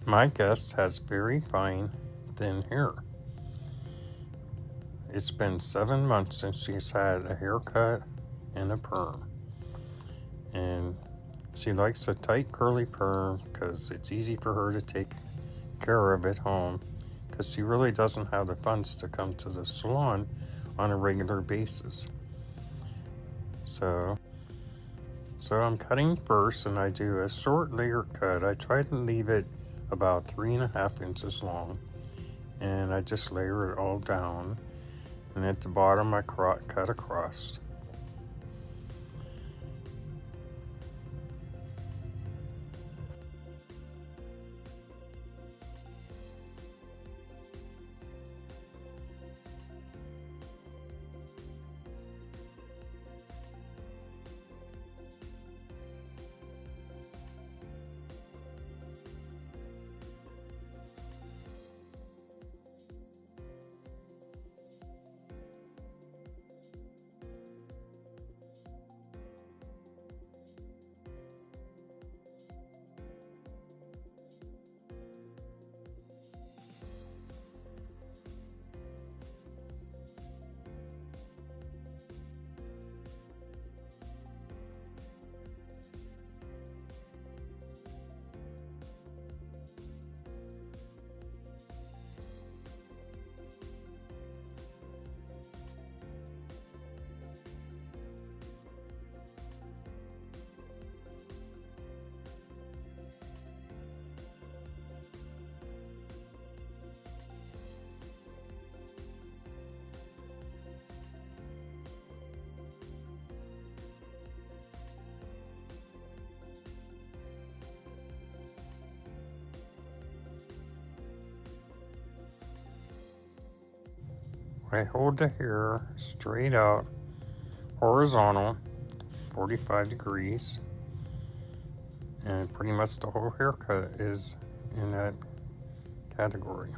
My guest has very fine, thin hair. It's been 7 months since she's had a haircut and a perm. And she likes a tight curly perm because it's easy for her to take care of at home because she really doesn't have the funds to come to the salon on a regular basis. So I'm cutting first, and I do a short layer cut. I try to leave it about 3.5 inches long, and I just layer it all down. And at the bottom, I cut across. I hold the hair straight out, horizontal, 45 degrees, and pretty much the whole haircut is in that category.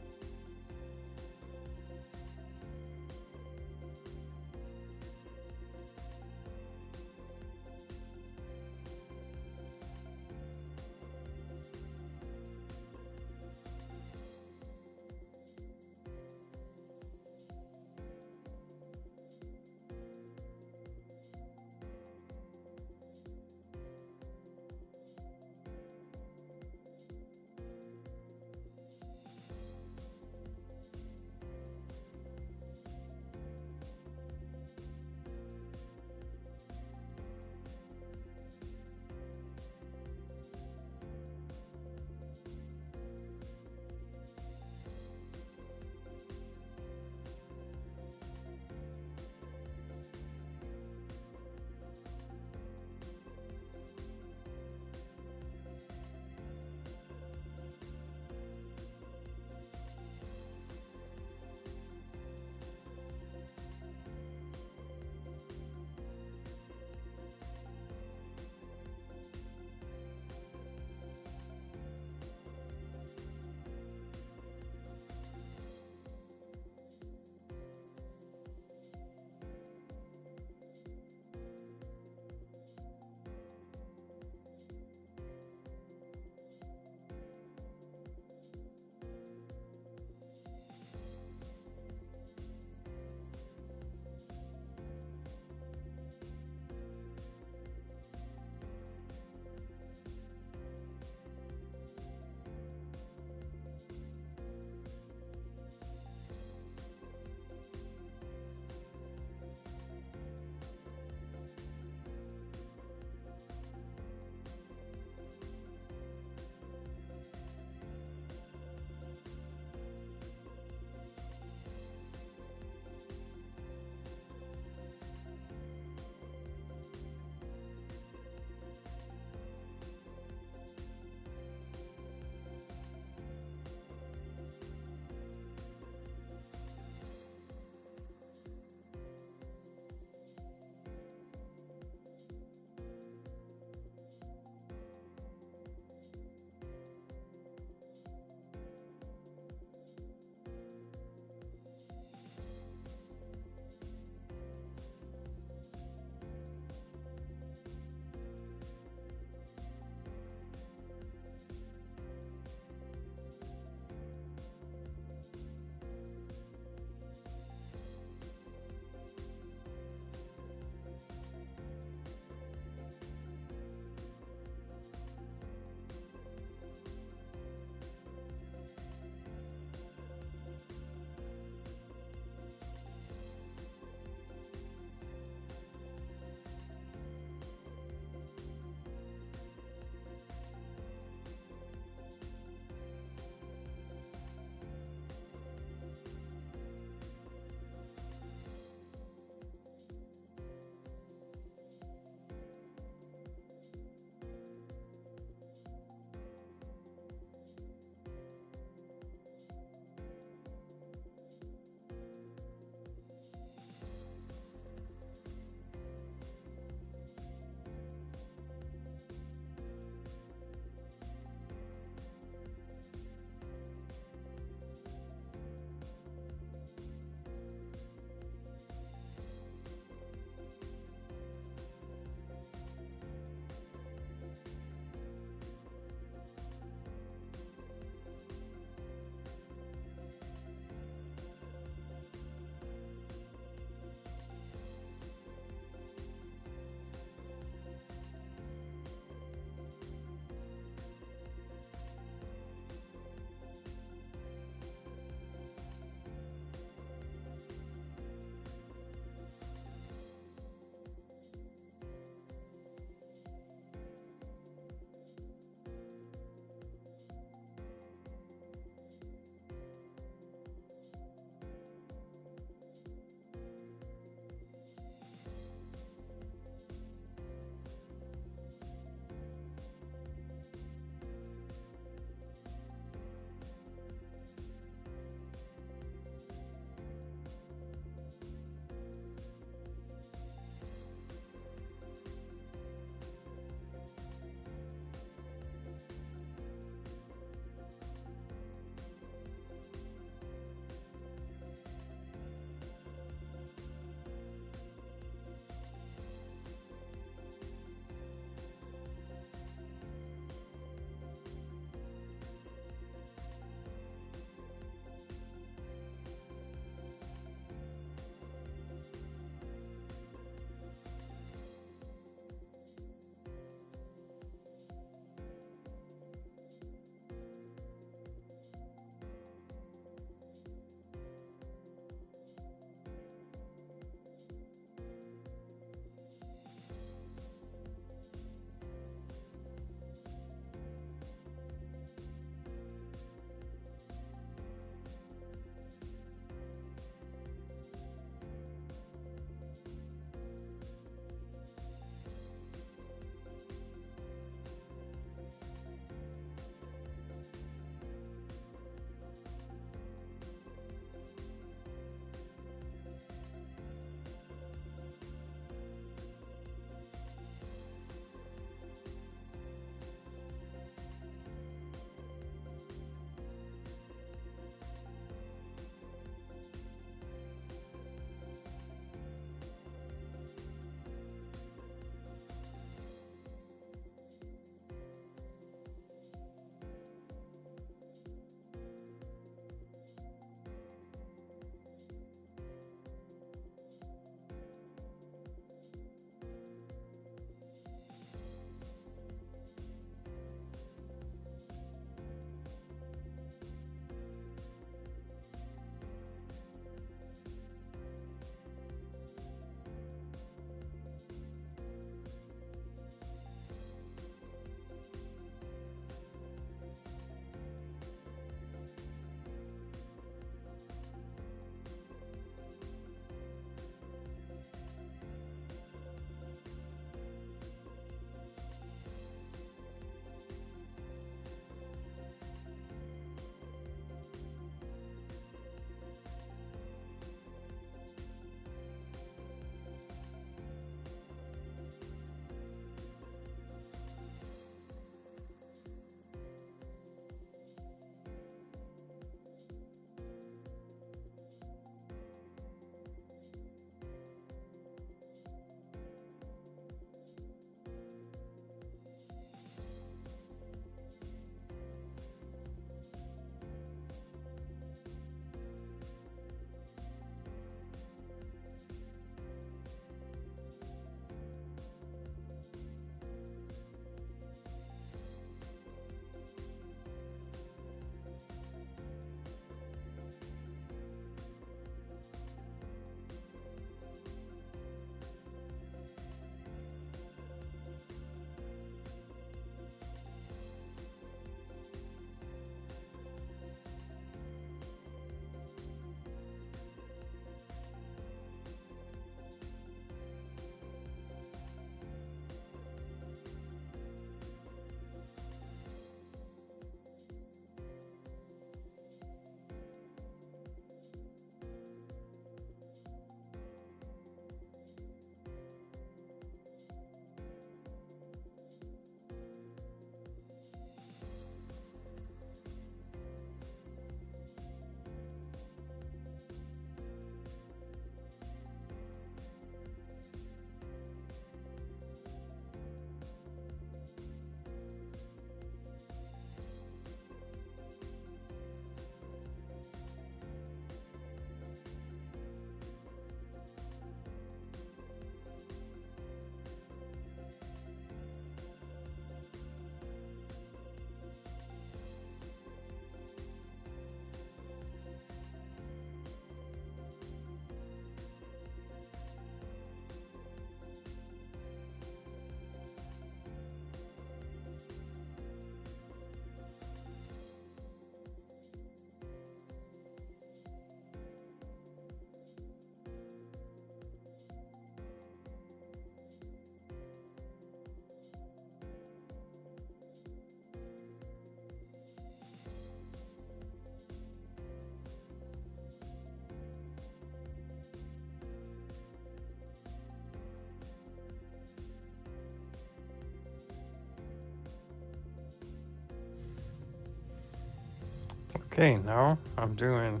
Okay, now I'm doing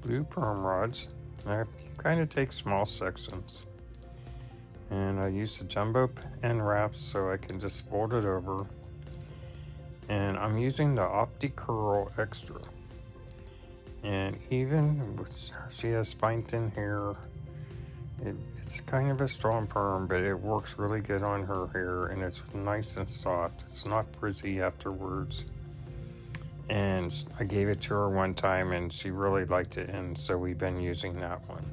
blue perm rods. I kind of take small sections. And I use the jumbo end wraps so I can just fold it over. And I'm using the Opti Curl Extra. And even with, she has spine thin hair, it's kind of a strong perm, but it works really good on her hair and it's nice and soft. It's not frizzy afterwards. And I gave it to her one time and she really liked it, and so we've been using that one.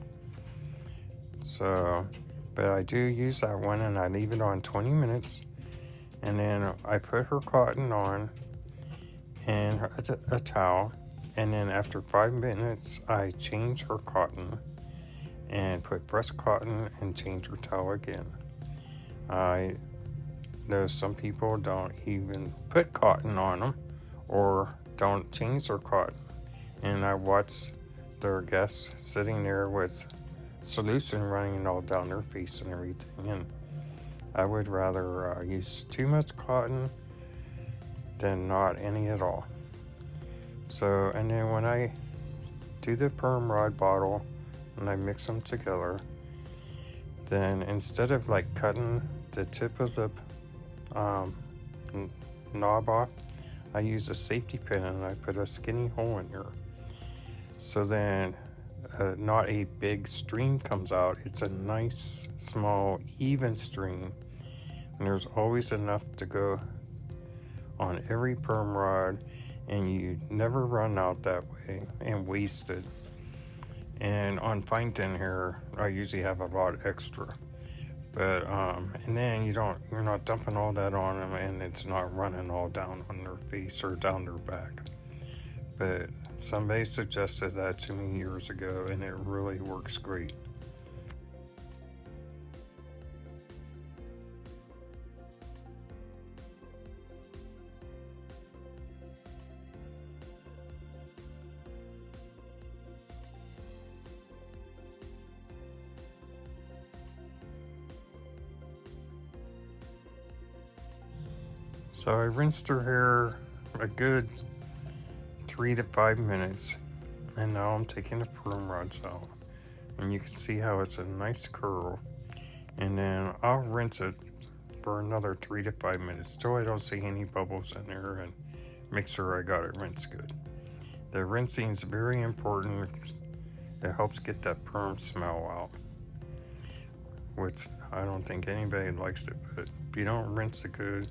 So, but I do use that one and I leave it on 20 minutes, and then I put her cotton on and a towel, and then after 5 minutes I change her cotton and put fresh cotton and change her towel again. I know some people don't even put cotton on them or don't change their cotton, and I watch their guests sitting there with solution running all down their face and everything, and I would rather use too much cotton than not any at all. So, and then when I do the perm rod bottle and I mix them together, then instead of like cutting the tip of the knob off, I use a safety pin and I put a skinny hole in here. So then not a big stream comes out. It's a nice, small, even stream. And there's always enough to go on every perm rod, and you never run out that way and waste it. And on fine thin hair, I usually have a lot extra. But and then you're not dumping all that on them, and it's not running all down on their face or down their back. But somebody suggested that to me years ago, and it really works great. So I rinsed her hair a good 3 to 5 minutes, and now I'm taking the perm rods out, and you can see how it's a nice curl. And then I'll rinse it for another 3 to 5 minutes till I don't see any bubbles in there, and make sure I got it rinsed good. The rinsing is very important. It helps get that perm smell out, which I don't think anybody likes it, but if you don't rinse it good,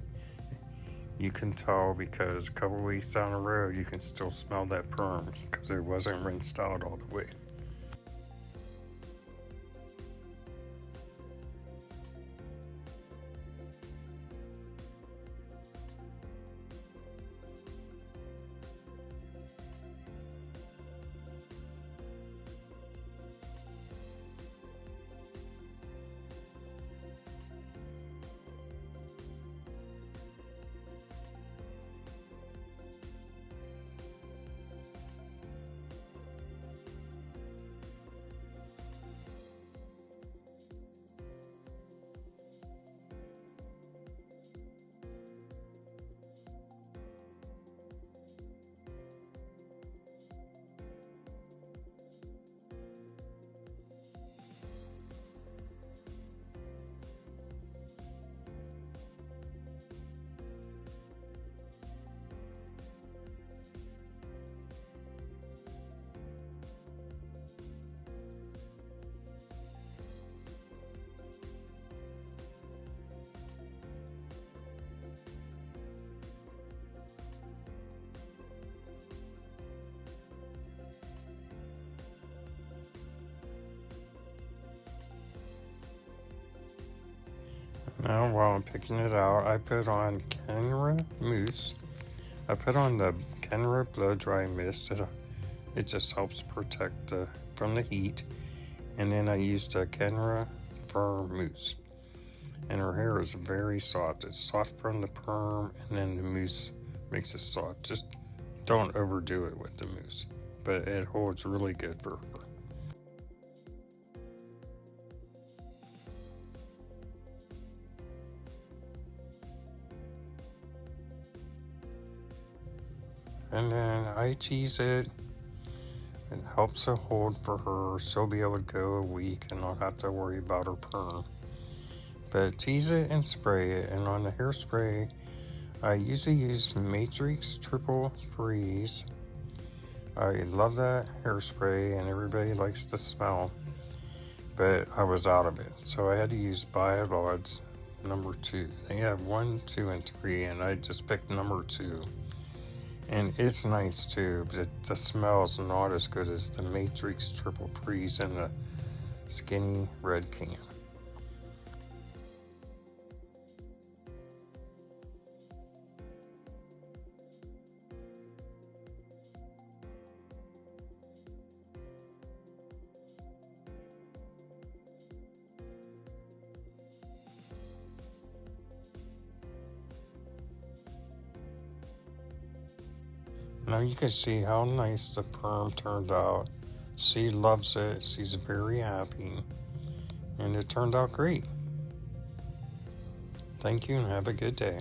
you can tell, because a couple weeks down the road you can still smell that perm because it wasn't rinsed out all the way. Now while I'm picking it out, I put on Kenra Mousse. I put on the Kenra Blow Dry Mist. It just helps protect from the heat. And then I used a Kenra Firm Mousse. And her hair is very soft. It's soft from the perm, and then the mousse makes it soft. Just don't overdo it with the mousse, but it holds really good for her. And then I tease it. It helps it hold for her. She'll be able to go a week and not have to worry about her perm. But tease it and spray it. And on the hairspray, I usually use Matrix Triple Freeze. I love that hairspray and everybody likes the smell. But I was out of it. So I had to use Biolog's number 2. They have 1, 2, and 3, and I just picked number 2. And it's nice too, but the smell is not as good as the Matrix Triple Freeze in the skinny red can. Now you can see how nice the perm turned out. She loves it. She's very happy. And it turned out great. Thank you and have a good day.